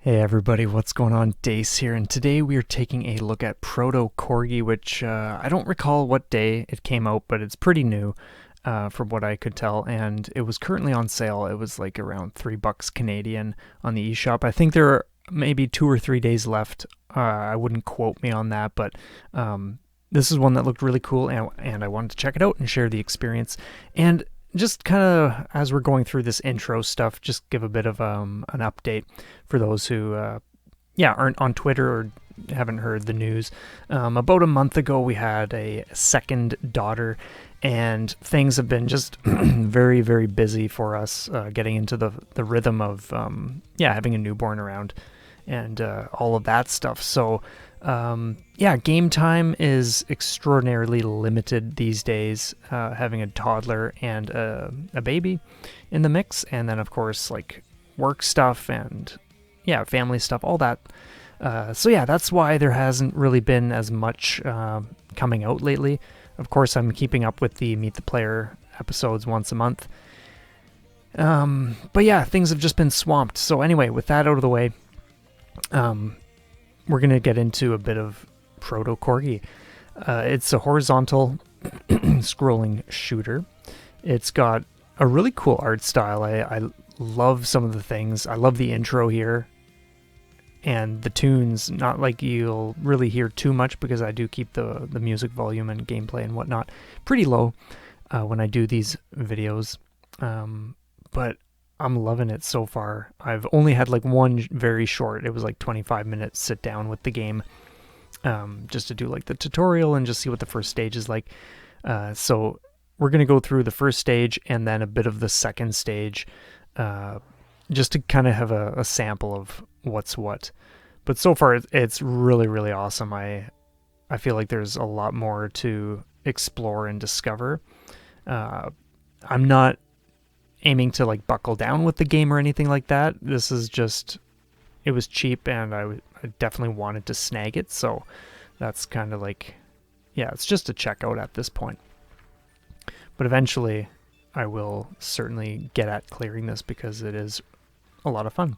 Hey everybody, what's going on? Dace here, and today we are taking a look at ProtoCorgi, which I don't recall what day it came out, but it's pretty new from what I could tell, and it was currently on sale. It was like around $3 Canadian on the eShop. I think there are maybe 2 or 3 days left. I wouldn't quote me on that, but this is one that looked really cool, and I wanted to check it out and share the experience. And just kind of as we're going through this intro stuff, just give a bit of an update for those who, aren't on Twitter or haven't heard the news. About a month ago, we had a second daughter, and things have been just very, very busy for us getting into the rhythm of, having a newborn around and all of that stuff. So, game time is extraordinarily limited these days, having a toddler and a baby in the mix, and then of course like work stuff and family stuff, all that. That's why there hasn't really been as much coming out lately. Of course, I'm keeping up with the Meet the Player episodes once a month. Things have just been swamped. So anyway, with that out of the way, we're going to get into a bit of ProtoCorgi. It's a horizontal scrolling shooter. It's got a really cool art style. I love some of the things. I love the intro here. And the tunes, not like you'll really hear too much because I do keep the music volume and gameplay and whatnot pretty low when I do these videos. But I'm loving it so far. I've only had like one very short, it was like 25 minutes sit down with the game, just to do like the tutorial and just see what the first stage is like. So we're going to go through the first stage and then a bit of the second stage, just to kind of have a sample of what's what. But so far it's really, really awesome. I feel like there's a lot more to explore and discover. I'm not aiming to like buckle down with the game or anything like that. This is just, it was cheap and I definitely wanted to snag it. So that's kind of like, it's just a checkout at this point. But eventually I will certainly get at clearing this because it is a lot of fun.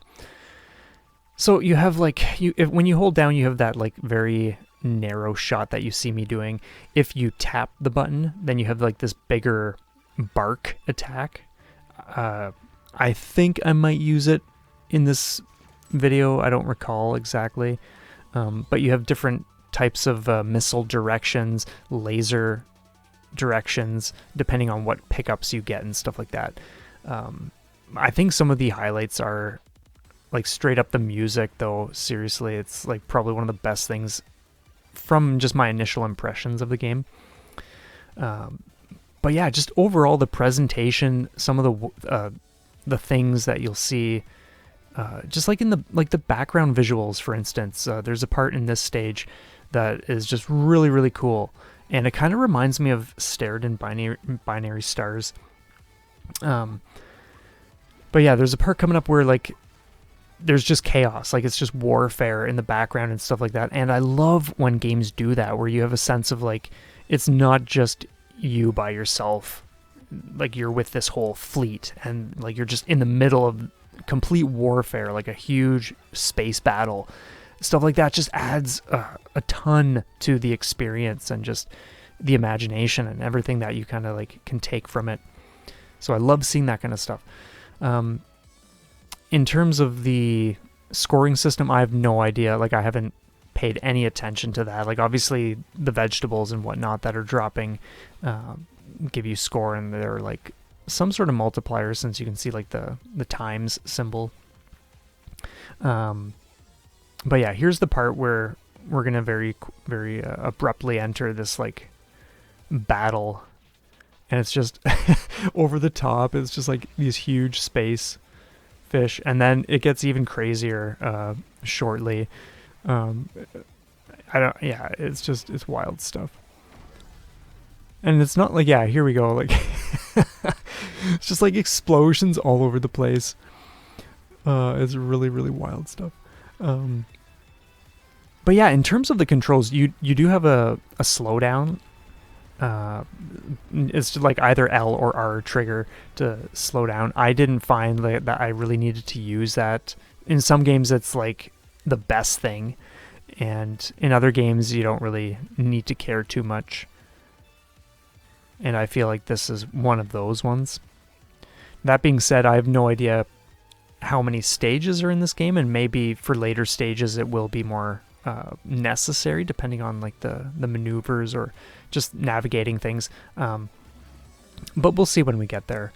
So you have like, when you hold down, you have that like very narrow shot that you see me doing. If you tap the button, then you have like this bigger bark attack. I think I might use it in this video. I don't recall exactly. But you have different types of missile directions, laser directions, depending on what pickups you get and stuff like that. I think some of the highlights are like straight up the music, though. Seriously, it's like probably one of the best things from just my initial impressions of the game. But yeah, just overall the presentation, some of the things that you'll see, just like in the background visuals, for instance, there's a part in this stage that is just really, really cool, and it kind of reminds me of Stared in Binary Stars. But yeah, there's a part coming up where like there's just chaos, like it's just warfare in the background and stuff like that. And I love when games do that, where you have a sense of like it's not just you by yourself, like you're with this whole fleet and like you're just in the middle of complete warfare, like a huge space battle. Stuff like that just adds a ton to the experience and just the imagination and everything that you kind of like can take from it. So I love seeing that kind of stuff. In terms of the scoring system, I have no idea. Like I haven't paid any attention to that. Like obviously the vegetables and whatnot that are dropping give you score, and they're like some sort of multiplier, since you can see like the times symbol. But yeah, here's the part where we're gonna very, very abruptly enter this like battle, and it's just over the top. It's just like these huge space fish, and then it gets even crazier shortly. It's wild stuff. And it's not like, here we go, like it's just like explosions all over the place. It's really, really wild stuff. But yeah, in terms of the controls, you do have a slowdown. It's just like either L or R trigger to slow down. I didn't find that I really needed to use that in some games it's like the best thing, and in other games you don't really need to care too much. And I feel like this is one of those ones. That being said, I have no idea how many stages are in this game, and maybe for later stages it will be more necessary depending on like the maneuvers or just navigating things. But we'll see when we get there.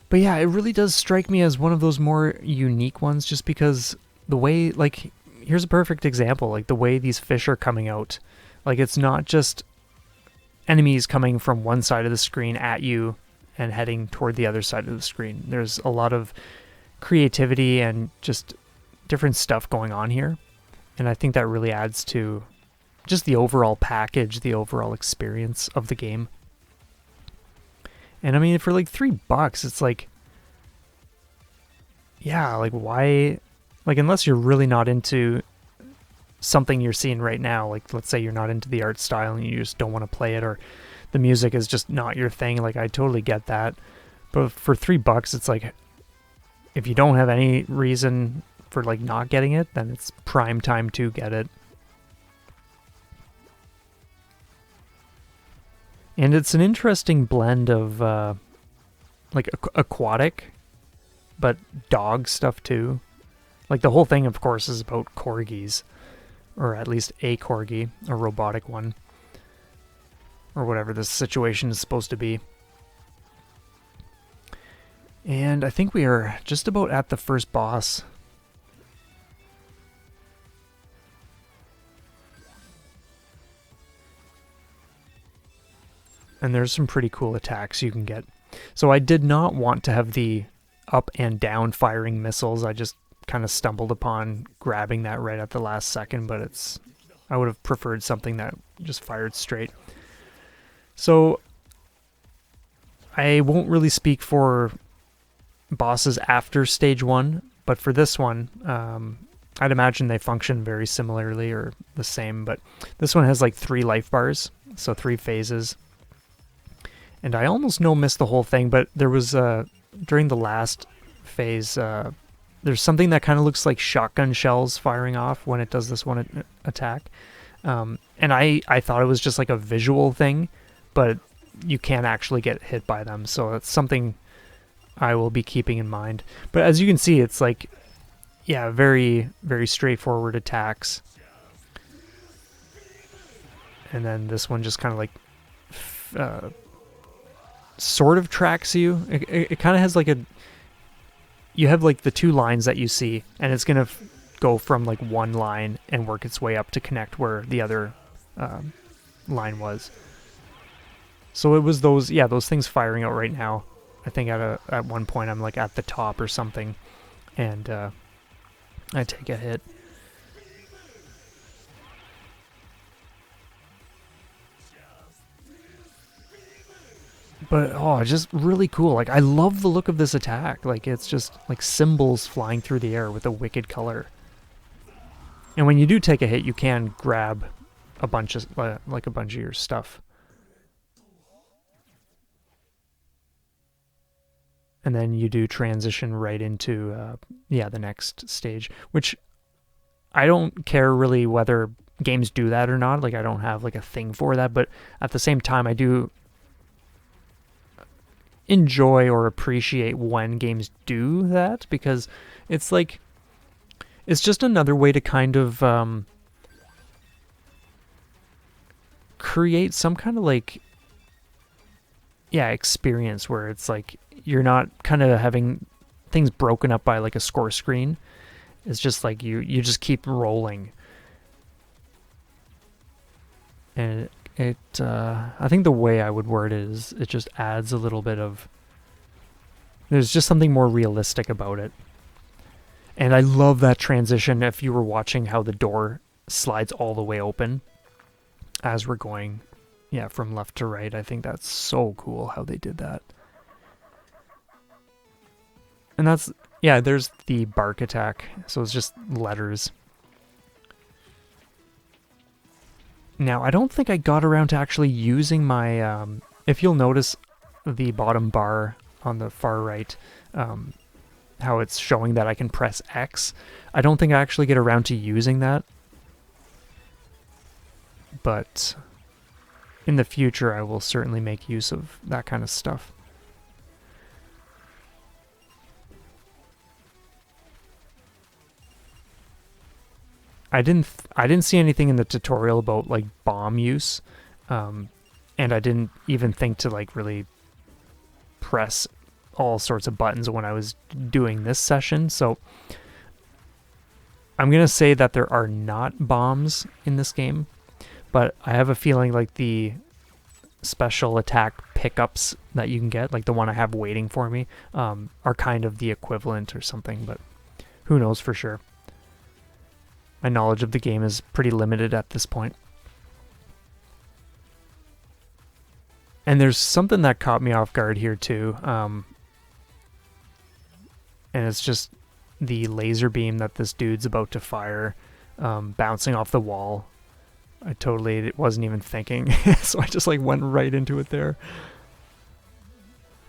But yeah, it really does strike me as one of those more unique ones, just because the way, like, here's a perfect example, like the way these fish are coming out. Like, it's not just enemies coming from one side of the screen at you and heading toward the other side of the screen. There's a lot of creativity and just different stuff going on here. And I think that really adds to just the overall package, the overall experience of the game. And I mean, for like $3, it's like, yeah, like why, like unless you're really not into something you're seeing right now, like let's say you're not into the art style and you just don't want to play it, or the music is just not your thing, like I totally get that. But for $3, it's like, if you don't have any reason for like not getting it, then it's prime time to get it. And it's an interesting blend of like aquatic, but dog stuff too. Like the whole thing, of course, is about corgis, or at least a corgi, a robotic one, or whatever this situation is supposed to be. And I think we are just about at the first boss. And there's some pretty cool attacks you can get. So I did not want to have the up and down firing missiles. I just kind of stumbled upon grabbing that right at the last second, but I would have preferred something that just fired straight. So I won't really speak for bosses after stage 1, but for this one, I'd imagine they function very similarly or the same, but this one has like 3 life bars, so 3 phases. And I almost missed the whole thing, but there was, during the last phase, there's something that kind of looks like shotgun shells firing off when it does this one attack. And I thought it was just like a visual thing, but you can't actually get hit by them, so it's something I will be keeping in mind. But as you can see, it's like, yeah, very, very straightforward attacks. And then this one just kind of like sort of tracks you. It kind of has like you have like the 2 lines that you see, and it's gonna go from like one line and work its way up to connect where the other line was. So it was those things firing out right now. I think at one point I'm like at the top or something, and I take a hit. But, oh, just really cool. Like, I love the look of this attack. Like, it's just, like, symbols flying through the air with a wicked color. And when you do take a hit, you can grab a bunch of, like, a bunch of your stuff. And then you do transition right into, the next stage. Which, I don't care really whether games do that or not. Like, I don't have, like, a thing for that. But at the same time, I do enjoy or appreciate when games do that, because it's like, it's just another way to kind of create some kind of like, experience where it's like you're not kind of having things broken up by like a score screen. It's just like you just keep rolling, and I think the way I would word it is it just adds a little bit of, there's just something more realistic about it. And I love that transition if you were watching how the door slides all the way open as we're going, from left to right. I think that's so cool how they did that. And that's, there's the bark attack. So it's just letters. Now, I don't think I got around to actually using my, if you'll notice the bottom bar on the far right, how it's showing that I can press X. I don't think I actually get around to using that, but in the future I will certainly make use of that kind of stuff. I didn't see anything in the tutorial about like bomb use, and I didn't even think to like really press all sorts of buttons when I was doing this session. So I'm gonna say that there are not bombs in this game, but I have a feeling like the special attack pickups that you can get, like the one I have waiting for me, are kind of the equivalent or something, but who knows for sure. My knowledge of the game is pretty limited at this point. And there's something that caught me off guard here too, and it's just the laser beam that this dude's about to fire, bouncing off the wall. I totally wasn't even thinking, so I just like went right into it there.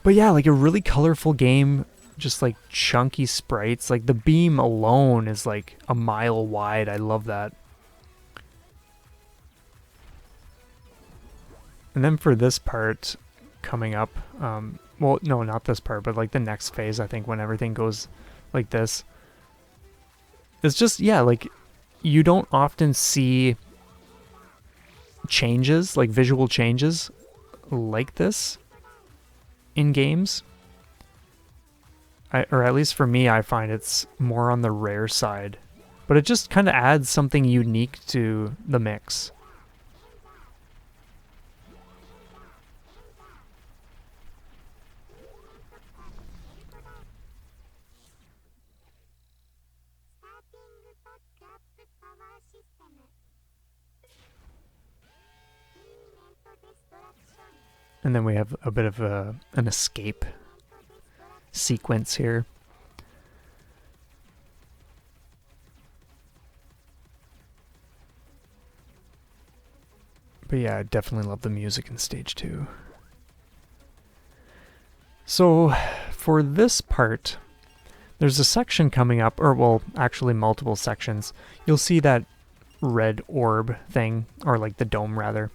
But yeah, like a really colorful game, just like chunky sprites. Like the beam alone is like a mile wide. I love that. And then for this part coming up, well, no, not this part, but like the next phase, I think when everything goes like this, it's just, yeah, like you don't often see changes, like visual changes like this in games. Or at least for me, I find it's more on the rare side, but it just kind of adds something unique to the mix. And then we have a bit of an escape sequence here. But yeah, I definitely love the music in stage 2. So for this part, there's a section coming up, or well, actually multiple sections. You'll see that red orb thing, or like the dome rather.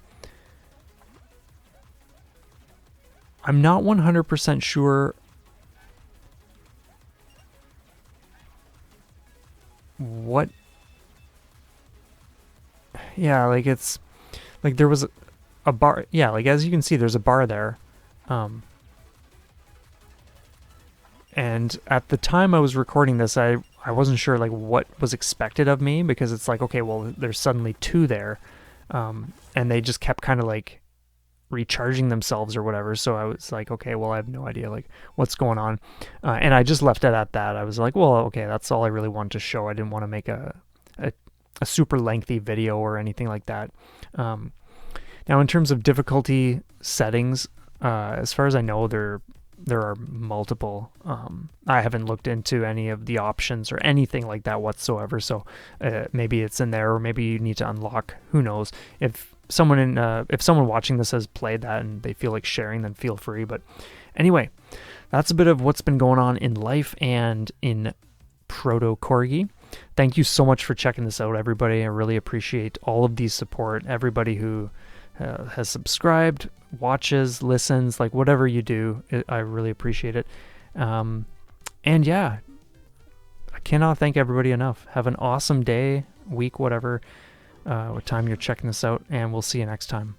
I'm not 100% sure what... Yeah, like it's... Like there was a bar... Yeah, like as you can see, there's a bar there. And at the time I was recording this, I wasn't sure like what was expected of me, because it's like, okay, well, there's suddenly 2 there. And they just kept kind of like recharging themselves or whatever, so I was like, okay, well, I have no idea like what's going on, and I just left it at that. I was like, well, okay, that's all I really wanted to show. I didn't want to make a super lengthy video or anything like that. Now in terms of difficulty settings, as far as I know, there are multiple. I haven't looked into any of the options or anything like that whatsoever, so maybe it's in there, or maybe you need to unlock, who knows. If someone watching this has played that and they feel like sharing, then feel free. But anyway, that's a bit of what's been going on in life and in ProtoCorgi. Thank you so much for checking this out, everybody. I really appreciate all of the support, everybody who has subscribed, watches, listens, like whatever you do, I really appreciate it. And yeah, I cannot thank everybody enough. Have an awesome day, week, whatever, what time you're checking this out, and we'll see you next time.